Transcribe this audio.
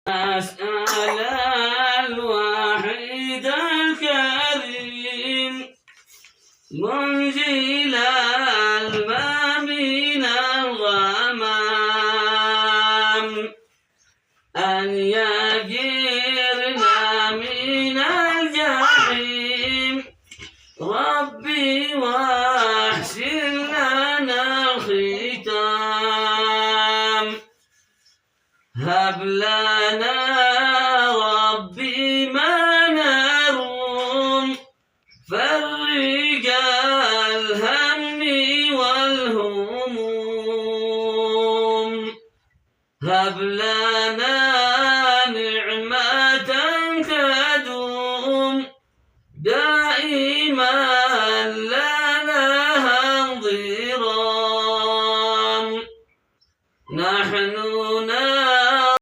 أسأل الوحيد الكريم منزل الماء من الغمام أن يجيرنا من الجحيم ربي واحسن لنا الختام هب لنا ربي ما